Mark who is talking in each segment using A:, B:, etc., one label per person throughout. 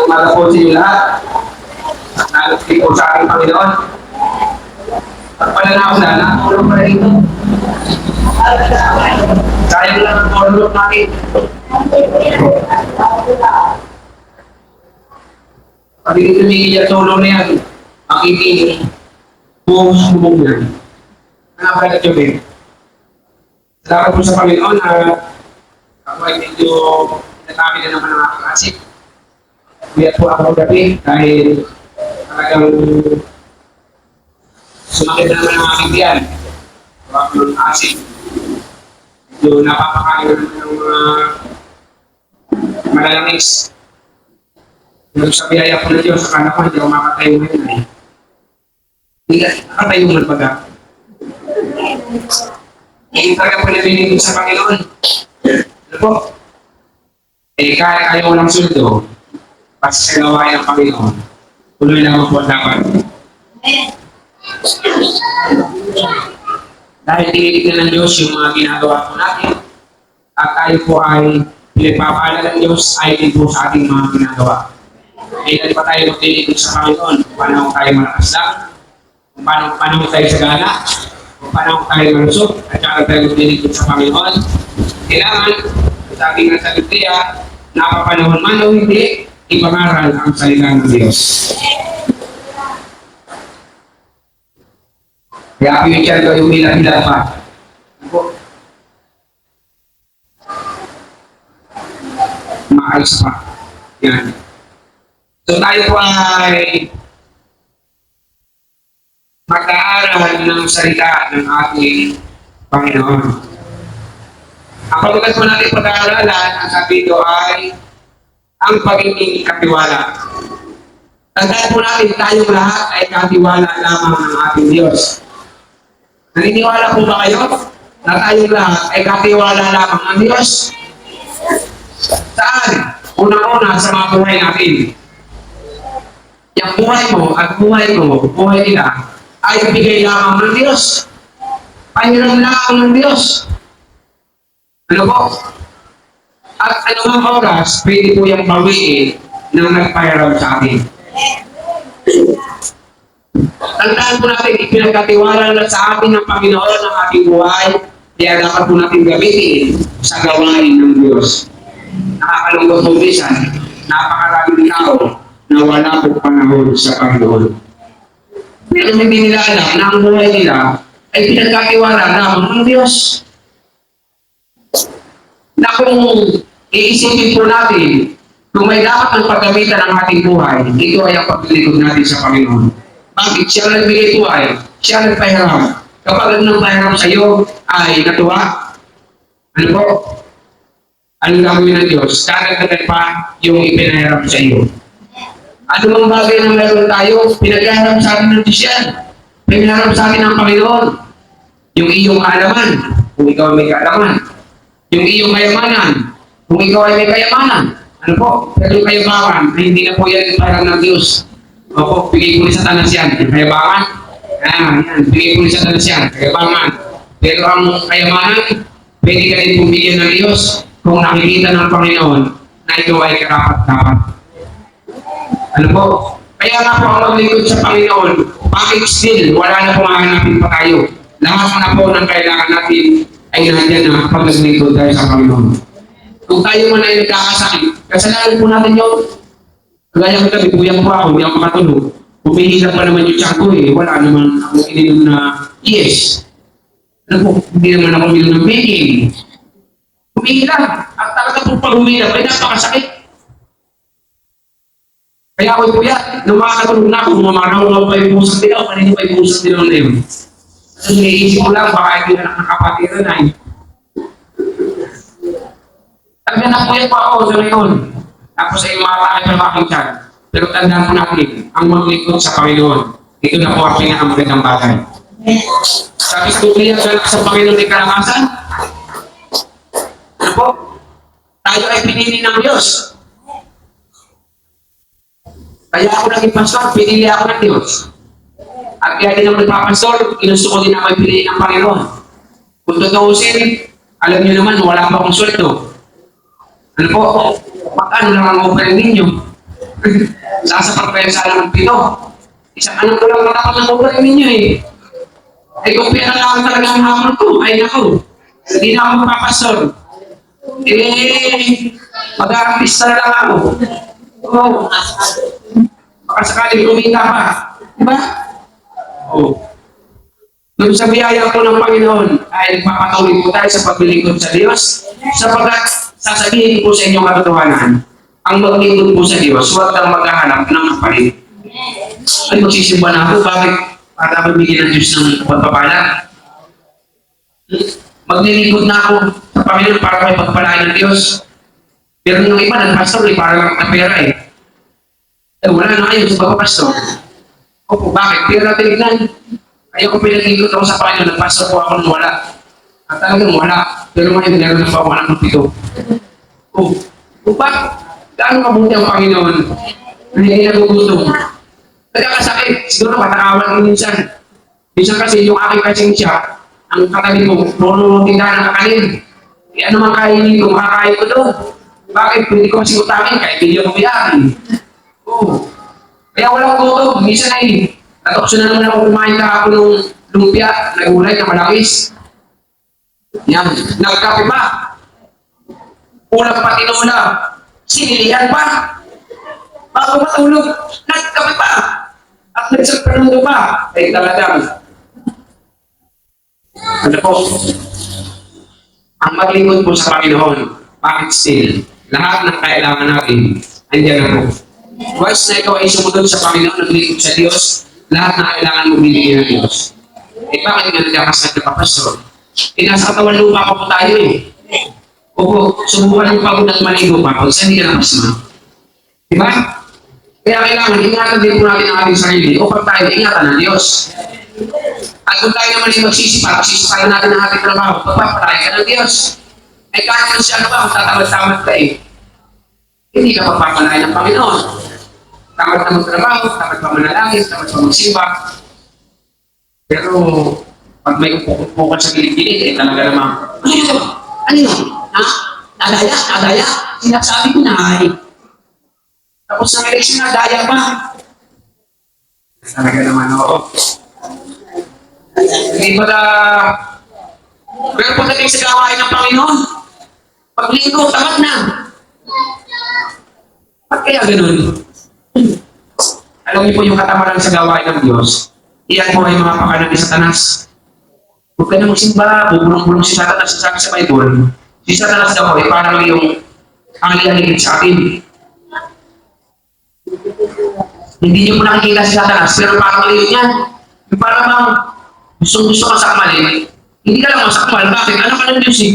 A: umaga po sa inyo lahat. At nalagay po sa ating Panginoon. At pala na ako na, nakatulong pa rin ito. Sayang lang ang tulog natin. Pag hindi tumigil yung tulong na yan, makikinig. Buong subong yan. Nakapagod yung eh. Salamat po sa Panginoon at ako ay medyo natami na naman ang aking asik. Kuyat po ako gabi dahil talagang sumakit na naman ang aking tiyan. Ako ng asik. Medyo napapakain na naman ng mga malalangis. Yung sa biyaya po na Diyos, akala ko hindi ako makatayo ngayon eh. Hindi ka nakatayo man baga. Hindi talaga po nabinigin sa Panginoon. Ano po? Eh, kahit ayaw ng suldo, basta sa gawain ng Panginoon, tuloy lang po dapat. Dahil tinitignan ng Diyos yung mga ginagawa po natin, at tayo po ay pinagpapala ng Diyos ay din po sa ating mga ginagawa. Eh, hindi pa tayo magtitignan sa Panginoon kung paano tayo malakas lang, kung paano tayo sagana, kung paano tayo malusog, at saka tayo magtitignan sa Panginoon. Kailangan, sa ating nasalitiya, napapanahon man o hindi, ipangaral ang salita ng Diyos. Kaya ako yung tiyan ko yung bilang-bilang pa. Maalis pa. Yan. So tayo po ay mag-aaral ng salita ng ating Panginoon. Ang pagkakas po natin pag-aaralan, ang sabi ito ay ang pagiging katiwala. Tandaan po natin, tayong lahat ay katiwala lamang ng ating Diyos. Naniniwala po ba kayo na tayong lahat ay katiwala lamang ng Diyos? Saan? Unang-una sa mga buhay natin. Yung buhay mo at buhay ko, buhay nila, ay bigay lamang ng Diyos. Pahiram lamang ng Diyos. Ano po? At anumang oras, pwede po yung bawiin na nagpahiram sa atin. Tandaan po natin, ipinagkatiwala na sa atin ng Panginoon ang ating buhay, kaya dapat po natin gamitin sa gawain ng Diyos. Nakakalungkot po bisan, napakaraming tao na wala po panahon sa Panginoon. Pero hindi nila alam na ang buhay nila ay pinagkatiwala lamang ng Diyos. Na kung iisipin po natin, kung may dapat ng paggamitan ng ating buhay, ito ay ang paglilingkod natin sa Panginoon. Bakit? Siya nagbigay buhay, siya nagpahiram. Kapag ang pahiram sa iyo ay natuwa, ano po? Anong gagawin ng Diyos? Dagdagan pa yung ipinahiram sa iyo. Ano mang bagay na meron tayo, pinaghaharap sa atin ng Diyos yan. Pinaghaharap sa atin ng Panginoon. Yung iyong kaalaman, kung ikaw ay may kaalaman. Yung iyong kayamanan, kung ikaw ay may kayamanan. Ano po? Pero yung kayabangan, hindi na po yan parang ng Diyos. Opo, bigay ko rin sa tanas yan. Yung kayabangan, yan, bigay ko rin sa tanas yan. Kayabangan. Pero ang kayamanan, pwede ka rin bumigyan ng Diyos kung nakikita ng Panginoon na ikaw ay karapat-dapat. Ano po? Kaya nga po ang maglingkod sa Panginoon, bakit still wala na pong hahanapin pa tayo? Lahat na po ng kailangan natin ay nandiyan na kapag naglingkod tayo sa Panginoon. Kung tayo man ay nagkakasakit, kasalanan po natin yun. Kagaya ko tabi, buyang po ako, hindi ako makatulog. Pumihilap pa naman yung tiyan ko eh, wala naman ako ininom na yes. Ano po, hindi naman ako ininom ng baking. Humihilap, at talaga po pag humihilap ay napakasakit. Kaya ako po yan, nung makakatulog na ako, mamaraw pa yung pusang dilaw, kanino pa yung pusang dilaw na yun. Kasi iniisip ko lang, baka hindi na nakakapatira na eh. Talaga na po yan pa ako sa ngayon. Tapos ay makakain pa aking tiyan. Pero tandaan po natin, ang maglingkod sa Panginoon, ito na po ang pinakamagandang bagay. Sa istorya sa Panginoon ay kalamasan, ano po? Tayo ay pinili ng Diyos. Kaya ako naging pastor, pinili ako ng Diyos. At kaya din ako nagpapastor, ginusto ko din ako pinili ng Panginoon. Kung tutuusin, alam niyo naman, wala pa akong sweldo. Ano po? Magkano lang ang offering ninyo? Sasapat pa yung sala ng pito. Isang anak ko lang matapat ng buhay ninyo eh. Ay kung pera lang talaga ang hamon ko, ay naku, hindi na ako mapapasol. Mag-aartista na lang ako. Oo. Baka sakaling kumita pa. Diba? Oo. Doon sa biyaya po ng Panginoon ay nagpapatuloy po tayo sa paglilingkod sa Diyos sapagkat sasabihin po sa inyong katotohanan ang maglingkod po sa Diyos, huwag kang maghahanap ng kapalit. Ay magsisimba na ako, bakit? Para mabigyan ng Diyos ng pagpapala. Maglilingkod na ako sa Panginoon para may pagpalaan ng Diyos. Pero yung iba, nagpastor para lang na pera eh. Wala na kayo sa pagpapastor. Opo, bakit? Pera tinignan. Kaya kung pinagigod ako sa Panginoon, nagpastor po ako nung wala. At talagang wala. Pero ngayon, meron na pa ako anak ng pito. O bakit? Gaano kabuti ang Panginoon? Hindi nagugutom. Nagkakasakit. Siguro matakawan ko minsan. Minsan kasi yung aking pasensya, ang katabi ko, puno tindahan ng kakanin. Ano mang kainin ko, makakain ko doon. Bakit? Hindi ko kasi utangin, kahit hindi ako biyakin. Kaya walang gutom. Minsan ay, natokso na naman ako kumain kahapon ng lumpia, nagulay na malakis. Yan, nagkape pa. Ulang pa tinula. Sinilihan pa. Bago matulog, nagkape pa. At nagsagpanundo pa. Ay talagang. Ano po? Ang maglingkod po sa Panginoon, bakit still? Lahat ng kailangan natin, andyan na po. Once na ikaw ay sumunod sa Panginoon, naglingkod sa Diyos, lahat na kailangan mo binigyan ng Diyos. Eh bakit nga nagkakasal na kapastor? Nasa katawan lupa pa po tayo eh. Opo, subukan yung pagod at maligo pa kung saan hindi ka napasma. Diba? Kaya kailangan, ingatan din po natin ang ating sarili upang tayo ingatan ng Diyos. At kung tayo naman yung magsisipagan natin ang ating trabaho, pagpapalaya ka ng Diyos. Ay kahit man siya ano ba, kung tatamad-tamad ka eh, hindi ka pagpapalaya ng Panginoon. Tamad na magtrabaho, tamad pa manalangin, tamad pa magsimba. Pero, pag may upukan sa gilid-gilid, eh talaga naman, ano yun? Ano yun? Ha? Nadaya? Sinasabi ko na ay. Tapos ng eleksyon na, daya pa. Talaga naman, oo. Hindi ba na... Pero pagdating sa gawain ng Panginoon, paglingkod, tamad na. Ba't kaya ganun? Alam niyo po yung katamaran sa gawain ng Diyos, iyan po ay mga pakanan ni Satanas. Huwag ka na magsimba, bubulong-bulong si Satanas, sabi sa Bible. Si Satanas daw ay parang yung angel-angel sa atin. Hindi niyo po nakikita si Satanas, pero parang yun yan. Yung parang bang gusto ka sakmalin, hindi ka lang masakmal. Bakit? Ano ka ng Diyos eh?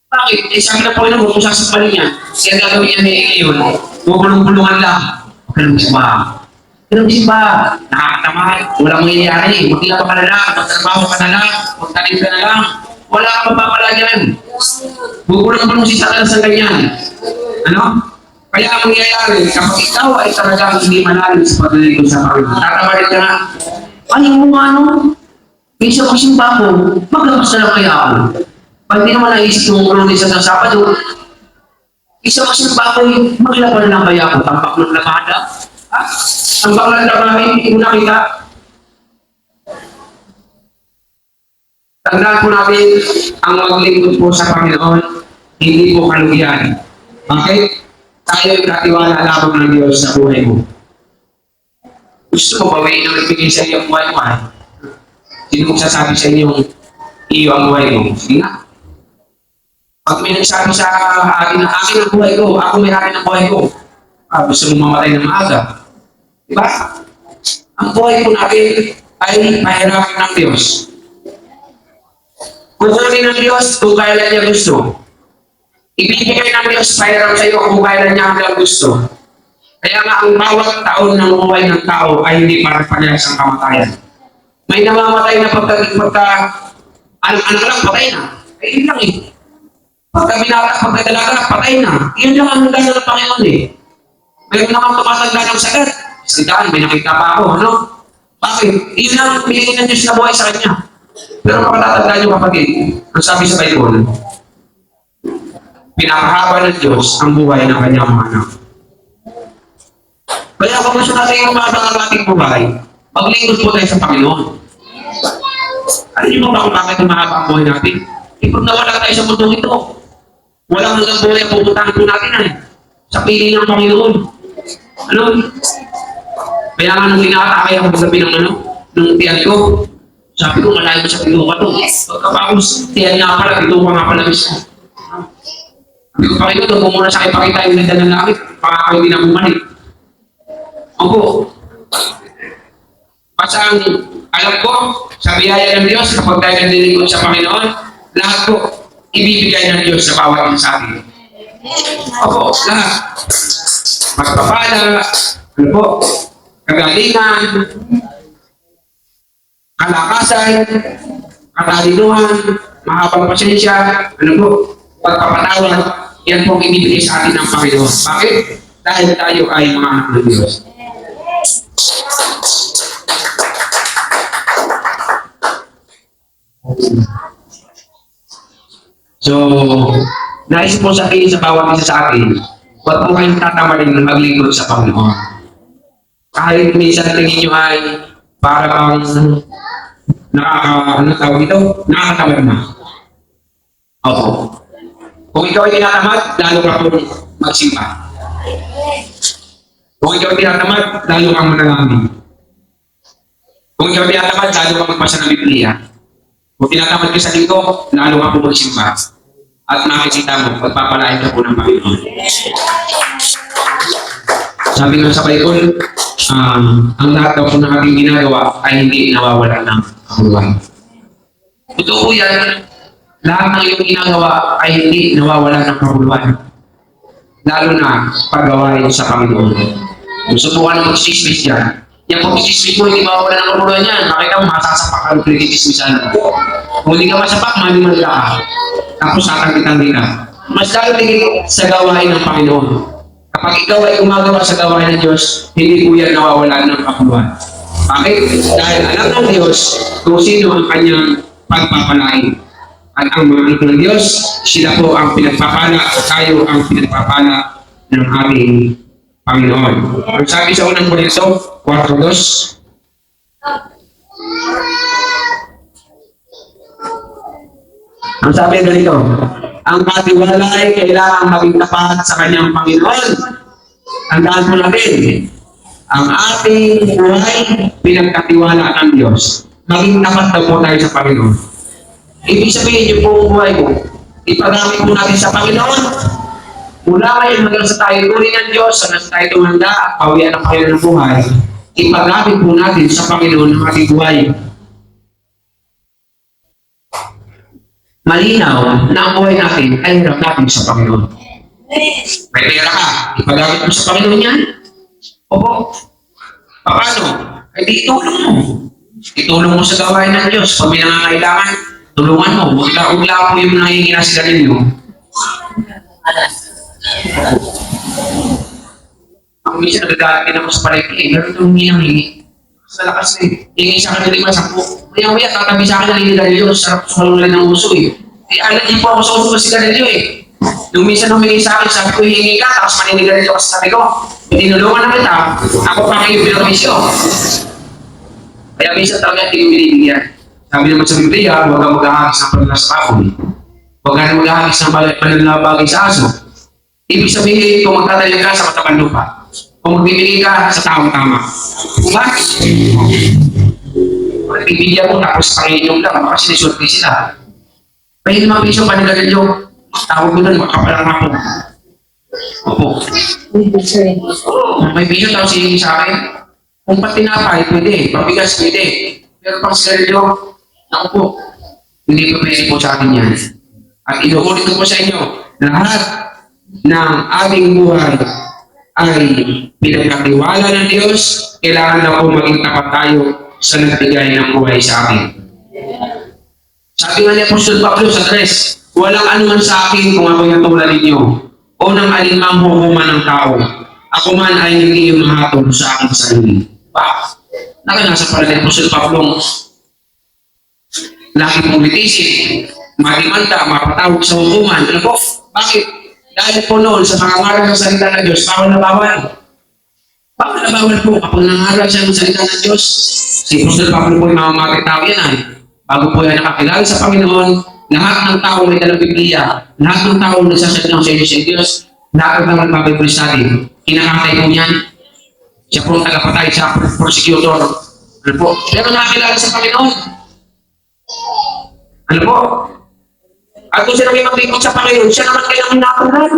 A: Bakit? Eh sabi na po yun, huwag mo sasakmalin niya. Kaya gagawin niya ni Elion, bubulong-bulungan lang. Huwag ka na magsimba. Pero simba, nakakatamad, walang mangyayari. Magkila pa na lang, magtrabaho ka na lang, magtanim ka na lang. Wala kang mapapala dyan. Bubulong-bulong si Satanas ng ganyan. Ano? Kaya ang mangyayari, kapag ikaw ay talagang hindi manalig sa paglilingkod sa Panginoon, tatawarin ka na, ano mo ano? Minsan kung simba ko, maglabas na lang kaya ako. Pag hindi naman naisip yung ulo sa Sabado, isa kasi simba ko, maglaban na lang kaya ako, tampak ng lamada. Ha? Ang baklan na kami, hindi ko nakita. Tandaan po natin, ang maglingkod po sa Panginoon, hindi po kalugian. Okay? Tayo ay katiwala lamang ng Diyos sa buhay mo. Gusto mo ba may nagbigay sa iyo ang buhay mo? Sino magsasabi sa inyo iyo ang buhay mo? Sige nga. Pag may nagsabi sa akin na akin ang buhay ko, ako may akin ang buhay ko. Gusto mo mamatay ng maaga. Diba? Ang buhay po natin ay mahirapan ng Diyos. Kukunin ng Diyos kung kailan niya gusto. Ibibigay ng Diyos pahiram sa iyo kung kailan niya hanggang gusto. Kaya nga ang bawat taon ng buhay ng tao ay hindi para parehas ang kamatayan. May namamatay na pagka anak-anak lang, patay na. Ay, yun lang eh. Pagka binata, pagka dalaga, patay na. Yun lang ang hanggang ng Panginoon eh. Mayroon naman tumatanda ng sakit. Sa daan, may nakita pa ako, ano? Bakit? Yun lang pinili ng Diyos na buhay sa kanya. Pero makatatanda niyo kapatid, ang sabi sa Bible, pinakahaba ng Diyos ang buhay ng kanyang mga anak. Kaya kung gusto natin yung umabang ang ating buhay, maglingkod po tayo sa Panginoon. Alam niyo ba kung bakit umahaba ang buhay natin? Pag nawala tayo sa mundong ito, walang hanggang buhay ang pupuntahan po natin ay sa piling ng Panginoon. Ano? Kaya nga nung inaatake ako pagsabi ng nung tiyan ko, sabi ko, malayo sa pilo ka to. Pagkapakos, tiyan nga pala, ito ka nga pala mismo. Sabi ko, Panginoon, doon mo muna sa akin pakita yung ganda ng langit, baka ako hindi na bumalik. Opo. Basta ang alam ko, sa biyaya ng Diyos, kapag tayo nandilingkod sa Panginoon, lahat po, ibibigay ng Diyos sa bawat isa sa atin. Opo, lahat. Magpapala, ano po, kagalingan, kalakasan, katalinuhan, mahabang pasensya, ano po, pagpapatawad, yan po ang ibibigay sa atin ng Panginoon. Bakit? Dahil tayo ay mga anak ng Diyos. So, nais po sabihin sa bawat isa sa atin, huwag po kayong tatamalin na maglingkod sa Panginoon. Kahit minsan tingin nyo ay parang nakakatamad na. Opo. Kung ikaw ay tinatamad, lalo ka po magsimba. Kung ikaw ay tinatamad, lalo kang manalangin. Kung ikaw ay tinatamad, lalo kang magbasa ng Biblia. Kung tinatamad ka sa linggo, lalo ka po magsimba. At nakikita mo, pagpapalain ka po ng Panginoon. Sabi nga sa Bible, ang lahat daw po ng ating ginagawa ay hindi nawawala ng kahulugan. Totoo po yan, lahat ng iyong ginagawa ay hindi nawawala ng kahulugan. Lalo na paggawain sa Panginoon. Kung subukan ng magsismis dyan, yung pag-sismis mo, hindi mawawala ng kahulugan yan. Makita mo, masasapak ka ng pag-sismisan. Kung hindi ka masapak, maliman ka. Tapos tatanggitan ka. Mas lalo tingin sa gawain ng Panginoon. Kapag ikaw ay gumagawa sa gawain ng Diyos, hindi po yan nawawala ng kahulugan. Bakit? Dahil alam ng Diyos kung sino ang kanyang pagpapalain. At ang mga anak ng Diyos, sila po ang pinagpapala o tayo ang pinagpapala ng ating Panginoon. Ang sabi sa unang Korinto, 4:2, ang sabi ganito, ang katiwala ay kailangan maging tapat sa kanyang Panginoon. Tandaan mo natin, ang ating buhay pinagkatiwala ng Diyos. Maging tapat na po tayo sa Panginoon. Ibig sabihin yung buong buhay mo, ipagamit mo natin sa Panginoon. Mula ngayon hanggang sa tayo tuloy ng Diyos, hanggang sa tayo tumanda at pawian ng Panginoon ng buhay, ipagamit po natin sa Panginoon ang ating buhay. Malinaw na ang buhay natin ay hirap natin sa Panginoon. May pera ka, ipagamit mo sa Panginoon yan. Opo. Paano? Ay di itulong mo. Itulong mo sa gawain ng Diyos. Pag may nangangailangan, tulungan mo. Huwag mo yung nangingina sa galing mo. Ako minsan nagagalit din ako sa palengke. Meron itong hinang-hingi. Sa lakas na hingi sa akin ng 5. Maya-maya, tatabi sa akin ng hinigalilyo. Sarap sa malulan ng uso eh. Alam niyo po ako sa uso kasi ganilyo eh. Nung minsan humingi sa akin, sabi ko hihingi ka, tapos maninigalilyo ka sa sabi ko. Tinulungan na kita, ako pa kayo pinag-misyo. Kaya minsan talaga hindi ko binibigyan. Sabi naman sa Biblia, huwag kang mag-ahagis ng panalas sa baboy. Huwag kang mag-ahagis ng pananabagay sa aso. Ibig sabihin, kung magtatayo ka sa matapang lupa, kung magbibigay ka sa taong tama. Kung bakit? Bibigyan mo tapos Panginoon lang, baka sinisulti sila. Kaya naman piso panigalilyo, tawag ko doon, makapalang ako. Opo. May piso tapos hihingi sa akin. Kung pati tinapay, pwede. Pabigas, pwede. Pero pang sigarilyo, naku po, hindi pa pwede po sa akin yan. At inuulit ko po sa inyo, lahat ng ating buhay ay pinagkatiwala ng Diyos, kailangan na po maging tapat tayo sa nagbigay ng buhay sa akin. Sabi nga ni Apostol Pablo sa 3, walang anuman sa akin kung ako'y natulad ninyo o ng alinmang hukuman ng tao. Ako man ay hindi yung mahatol sa aking sarili. Nakanasa pala ni Apostol Pablo, laki pong litisin, malimanta, mapatawag sa hukuman. Ano po? Bakit? Dahil po noon, sa mga ngaral ng salita ng Diyos, bawal na bawal. Bawal na bawal po kapag nangaral siya ng salita ng Diyos. Si Apostol Pablo po yung mamamatay tao yan ay. Bago po yan nakakilala sa Panginoon, lahat ng tao may dalang Biblia, lahat ng tao nagsasalita sa inyo sa Diyos, lahat ng nagpapay-Bible study, kinakatay po niyan. Siya po ang tagapatay sa prosecutor. Ano po? Pero nakakilala sa Panginoon. Ano po? At kung siya naman maglingkod sa Panginoon, siya naman kailangan nakulan.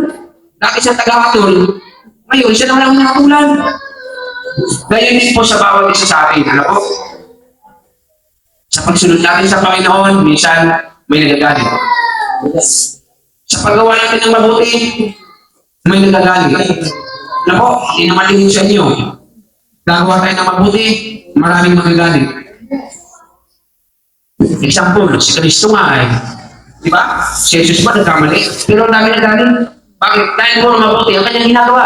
A: Dati siya taga-hatol, ngayon siya naman ang nakulan. Ganyan din po sa bawat isa sa atin. Ano po? Sa pagsunod natin sa Panginoon, minsan may nagagalit. Sa paggawa natin ng mabuti, may nagagalit. Ano po? Hindi naman lingin sa inyo. Gagawa tayo ng mabuti, maraming magagalit. Example, si Kristo nga ay, di ba? Si Jesus ba nagkamali? Pero ang dami nagalit. Bakit? Dahil puro mabuti ang kanyang ginagawa.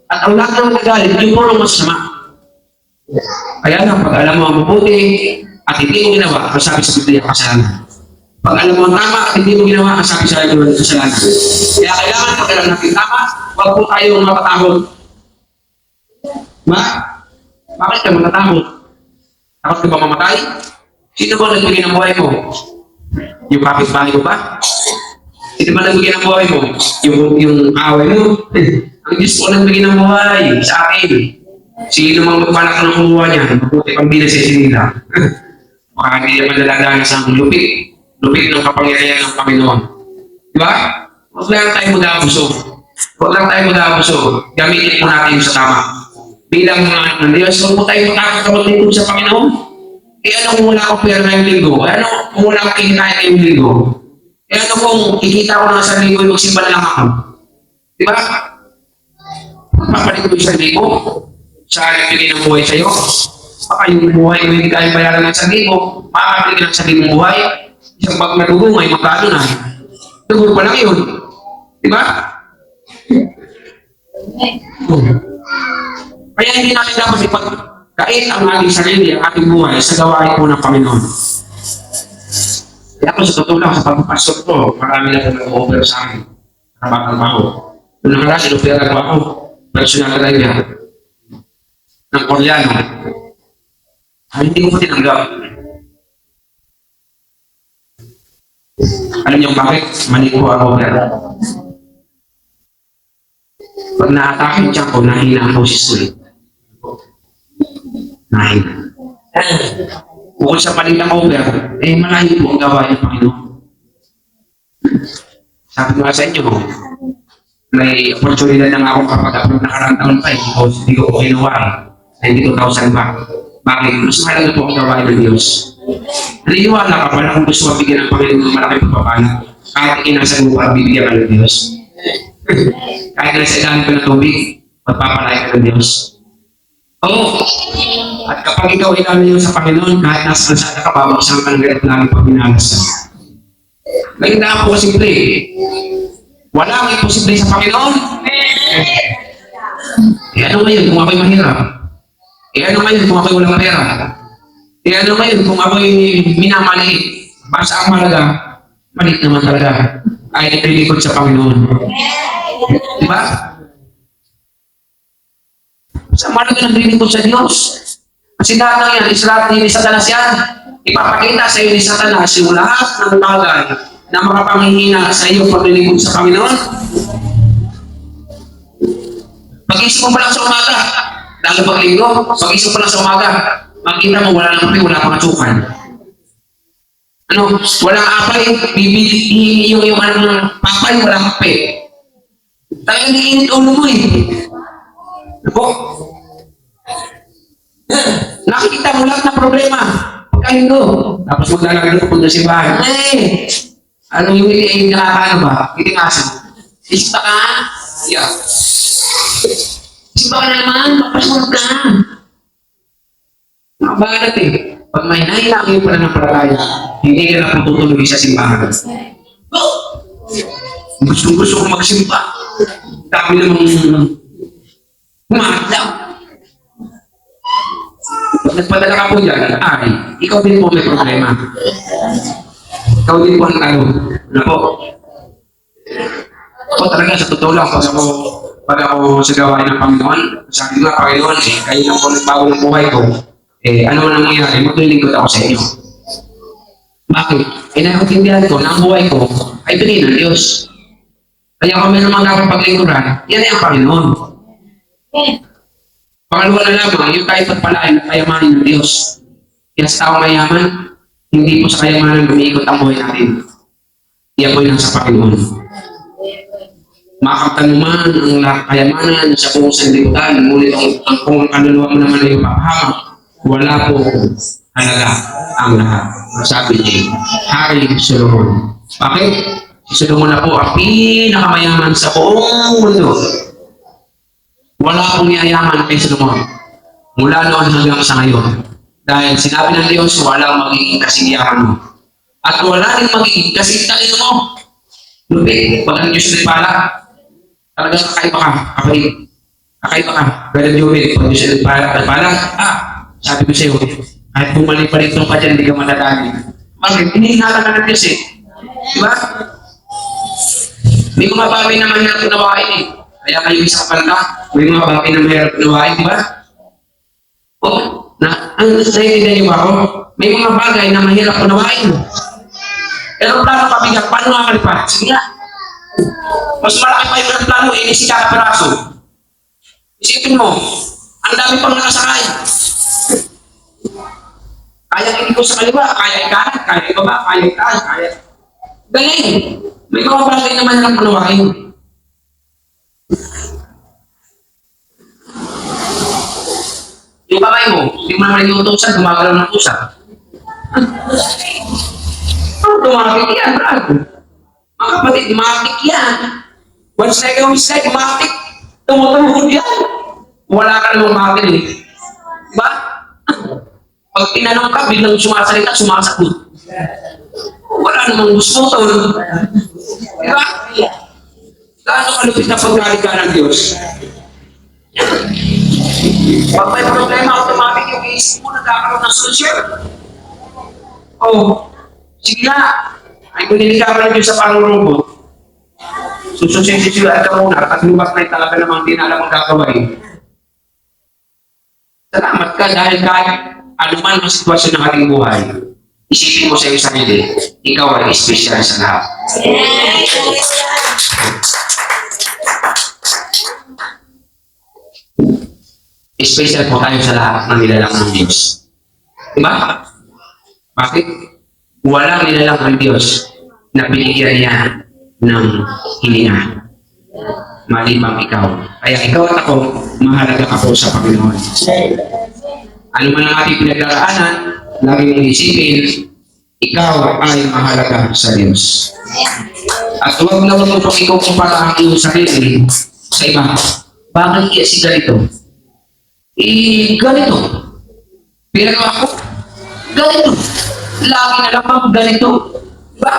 A: At ang lahat ng nagalit, yung puro masama. Kaya nga, pag alam mo ang mabuti at hindi mo ginawa, ang sabi sa Biblia, kasalanan. Pag alam mo ang tama at hindi mo ginawa, ang sabi sa Biblia, kasalanan. Kaya kailangan pag alam natin tama, huwag po tayong matatakot. Bakit ka matatakot? Takot ka ba mamatay? Sino ba nagbigay ng buhay mo? Yung kapitbahay mo ba? Sino ba nagbigay ng buhay mo? Yung away mo? Ang Diyos po nagbigay ng buhay sa akin. Sino mang magpalak ng kumuha niya? Mabuti pang binasisi nila. Baka hindi naman nalagaan sa lupit. Lupit ng kapangyarihan ng Panginoon. Diba? Huwag lang tayo mag-aabuso. Huwag lang tayo mag-aabuso. Gamitin po natin sa tama. Bilang mga ng Diyos, huwag po tayo makakakamalitin sa Panginoon. Ano kung wala akong pera ngayong linggo? Ano kung wala akong kikita ngayong linggo? Ano kung kikita ko na sa linggo, magsimba lang ako? Diba? Papalit ko sa linggo. Sa nagbigay ng buhay sa'yo. Baka yung buhay mo hindi kaya bayaran ng sa linggo. Makakabili ka ng sa linggo buhay. Isang pag natugungay, magkano na. Tugur pa lang yun. Diba? Kaya hindi natin dapat kahit ang ating sarili, ang ating buhay, sa gawain po ng Panginoon. Kaya ako sa totoo lang, sa pagpapasok ko, marami na po nag-over sa akin. Trabaho ako. Kung nakarasi, nupera ko ako. Personal na rin yan. Ng Koreano. Hindi ko po tinanggap. Alam niyo bakit? Mali po ako. Pag na-atake siya ko, nahina ang boses ulit. Nahina. Bukod sa palit ng over, malayo po ang gawain ng Panginoon. Sabi ko nga sa inyo, may opportunity na nga akong kapag-upload na karang taon pa, hindi ko kinuha eh. 92,000 ba? Bakit? Mas mahalaga po ang gawain ng Diyos. Naniwala ka pala kung gusto mabigyan ng Panginoon ng malaki pagpapala. Kahit inasa mo para bibigyan ka ng Diyos. Kahit nasa ilalim ka ng tubig, magpapalaya ka ng Diyos. Oo. At kapag ikaw inano sa Panginoon, kahit nasa nasada ka, babagsan ka ng ganit namin pag minalas ka. Ngayon na po simple. Walang imposible sa Panginoon. Ano ngayon kung ako'y mahirap? Ano ngayon kung ako'y walang pera? Ano ngayon kung ako'y minamaliit? Basta ang malaga, malit naman talaga ay naglilikod sa Panginoon. Diba? Sa malaga ng naglilikod sa Diyos. Kasi lahat ng yan, lahat ni Satanas yan. Ipapakita sa iyo ni Satanas yung lahat ng bagay na makapanghihina sa iyo paglilikod sa Panginoon. Pag-isip mo pa lang sa umaga, lalo paglinggo, pag-isip mo pa lang sa umaga, makita mo wala nang kape, wala pang atsukan. Ano, walang apay, bibili yung papay, walang kape. Talagang niinit ulo mo eh. Ako, nakikita mo lahat ng problema. Pagkalinggo, tapos maglalagay ko punta sa bahay. Anong yung hindi nakakaano ba? Hindi ngasa. Isip ka? Yeah. Simba ka na naman, papasunod ka. Nakabalat eh. Pag may nailang yung pananampalataya, hindi ka na pututuloy sa simbahan. Gusto ko magsimba. Dami namang umahatlaw. Pag nagpadala ka po dyan, ikaw din po may problema. Ikaw din po ang tanong. Ano po? Ako talaga, sa totoo lang, pag ako pag ako sa gawain ng Panginoon, sabi ko nga, Panginoon, kayo na po nagbago ng buhay ko, ano man ang mangyari, maglilingkod ako sa inyo. Bakit? Naiintindihan ko na ang buhay ko ay pinili ng Diyos. Kaya kung meron mga dapat paglingkuran, yan ay ang Panginoon. Pangalawa na lamang, yung tayo pagpalain at kayamanin ng Diyos. Kaya sa taong mayaman, hindi po sa kayamanan umiikot ang buhay natin. Yan po yung nasa Panginoon. Makaktan naman ang kayamanan sa buong sanlibutan, ngunit kung ang kaluluwa mo naman ay mapahamak, wala po halaga ang lahat. Sabi niya, Hari Solomon. Bakit? Si Solomon na po ang pinakamayaman sa buong mundo. Wala pong yayaman kay Solomon. Mula noon hanggang sa ngayon. Dahil sinabi ng Diyos, walang magiging kasingyaman mo. At wala rin magiging kasingtalino mo. Lupit, pag ang Diyos nagpala, talagang kakaiba ka, kapatid. Kakaiba ka. Brother Joel, pag Diyos nagpala, sabi ko sa'yo, kahit bumalik pa rin ka dyan, hindi ka matadali. Bakit? Hinihinala ka ng Diyos eh. Diba? May mga bagay na mahirap unawain eh. Kaya kayo isang kanta, may mga bagay na mahirap unawain, diba? Naiintindihan niyo ako? May mga bagay na mahirap unawain. Pero plano pabigat, paano nga kalipat? Sige nga. Mas malaki pa yung plano, inisi ka na peraso. Isipin mo, ang dami pang nakasakay. Kaya hindi ko sa kaliwa, kaya ikanan, kaya ibaba, kaya itaas, kaya... Galing! May mga bagay naman lang panawain. Yung kamay mo, hindi mo naman yung utusan, gumagalaw ng utusan. Tumatik yan, brad. Mga kapatid, tumatik yan. Once na ikaw is like, tumatik. Tumutuhod yan. Wala ka namang makin eh. Diba? Pag tinanong ka, biglang sumasalita, sumasagot. Wala namang gusto to. Diba? Gaano kalupit na pagkalit ka ng Diyos? Pag may problema, automatic yung isip mo, nagkakaroon ng solusyon. Sige na. Ay kunili ka ng Diyos sa pangurubot. Sususin-susulat ka muna at lumak na talaga namang di na alam ang gagawin. Salamat ka dahil kahit anuman ang sitwasyon ng ating buhay, isipin mo sa iyo sarili, ikaw ay espesyal sa lahat. Espesyal po tayo sa lahat ng nilalang ng Diyos. Diba? Bakit? Walang nilalang ng Diyos na binigyan niya ng hininga. Malibang ikaw. Kaya ikaw at ako, mahalaga ka po sa Panginoon. Ano man ang ating pinagdaraanan, laging isipin, ikaw ay mahalaga sa Diyos. At huwag na huwag mo pang ikukumpara ang iyong sarili sa iba. Bakit kaya si ganito? Ganito. Pero ako, ganito. Lagi na lang ako ganito. Diba?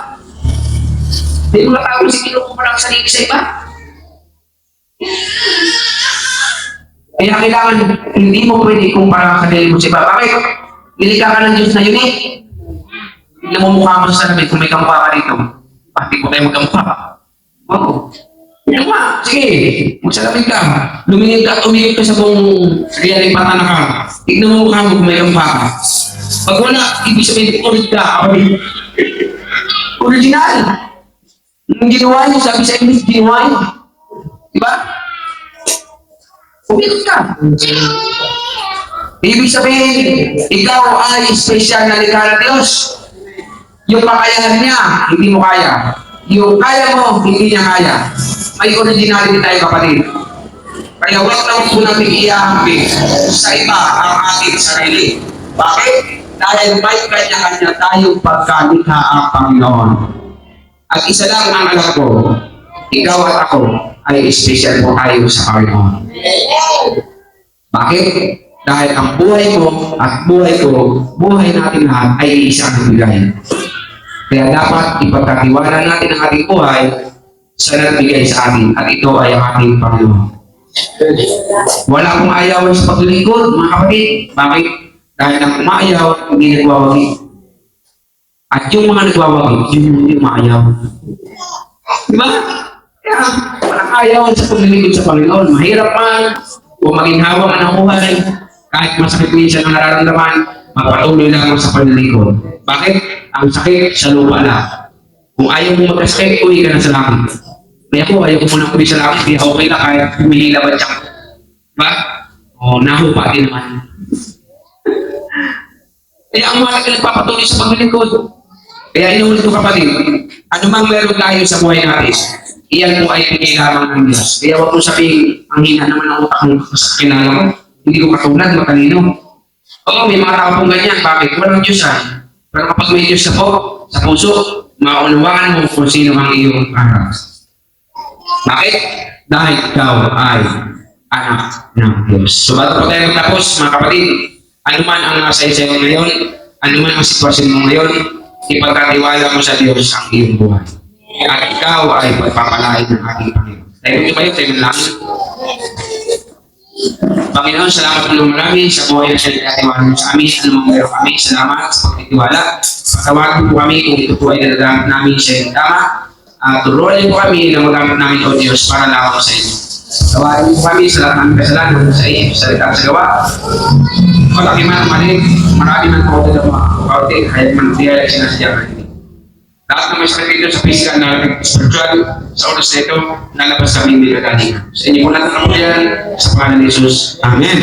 A: Hindi mo natawag si kinukumpara ang sarili sa iba. Kaya kailangan, hindi mo pwede kumpara ang sarili mo sa iba. Bakit? Nilikha ka ng Diyos na yun eh. Hindi mo mukha mo sa salamin kung may kamukha ka dito. Pati ko tayo magkamukha ka. Oo. Yan nga. Sige. Magsalamin ka. Lumingin ka at umigit ka sa buong realing patana ka. Tignan mo mukha mo kung may kamukha ka. Pag wala, ibig sabihin, ulit ka. Original. Yung ginawa niyo, sabi sa English, ginawa niyo. Diba? Umigit ka. Ibig sabihin, ikaw ay special na likha ng Diyos. Yung kakayahan niya, hindi mo kaya. Yung kaya mo, hindi niya kaya. May originality tayo, kapatid. Kaya huwag lang po natin iahambing sa iba ang ating sarili. Bakit? Dahil may kanya-kanya tayong pagkalikha ang Panginoon. At isa lang ang alam ko, ikaw at ako ay special po tayo sa Panginoon. Bakit? Dahil ang buhay mo at buhay ko, buhay natin lahat ay isang bigay. Kaya dapat ipagkatiwala natin ang ating buhay sa nagbigay sa atin. At ito ay ang ating Panginoon. Wala akong ayaw sa paglilingkod, mga kapatid. Bakit? Dahil ang umayaw, hindi nagwawagi. At yung mga nagwawagi, yun yung maayaw. Diba? Kaya, walang ayaw sa paglilingkod sa Panginoon. Mahirap man, o maginhawa man ang buhay, kahit masakit minsan ang nararamdaman, magpatuloy lang sa paglilingkod. Bakit? Ang sakit sa lupa lang. Kung ayaw mo magkasakit, uwi ka na sa langit. Kaya ako, ayaw ko muna uwi sa langit, kaya okay na kahit humihila ba siya. Diba? O, nahupa din naman. Kaya ang mahalaga nagpapatuloy sa paglilingkod. Kaya inuulit ko kapatid, anumang meron tayo sa buhay natin, iyan po ay pinay lamang ng Diyos. Kaya huwag mo sabihin, ang hina naman ang utak mo sa kinala mo. Hindi ko katulad, matalino. Oo, may mga tao pong ganyan. Bakit? Walang Diyos ah. Pero kapag may Diyos sa puso, maunawaan mo kung sino ang iyong anak. Bakit? Dahil ikaw ay anak ng Diyos. So, bago po tayo magtapos, mga kapatid, ano man ang nasa iyo ngayon, ano man ang sitwasyon mo ngayon, ipagkatiwala mo sa Diyos ang iyong buhay. At ikaw ay pagpapalain ng ating Panginoon. Tayo mo ba yun? Tayo mo lang. Panginoon, salamat po marami sa buhay na siya nagkatiwala mo sa amin. Ano mang meron kami, salamat sa pagkatiwala. Pagkawagin po kami kung ito po ay nagagamit namin sa iyong tama. Turuan po kami na magamit namin o Diyos para lamang sa inyo. Tawagin po kami sa lahat ng kasalanan sa iyo, sa salita sa gawa. Malaki man ang mali, marami man po ito mga kaunti, kahit man diya ay sinasadya ka hindi. Lahat ng may sakit dito sa physical na spiritual, sa oras na ito, nalabas sa aming binagani. Sa inyo po natin ang yan, sa pangalan ni Jesus. Amen.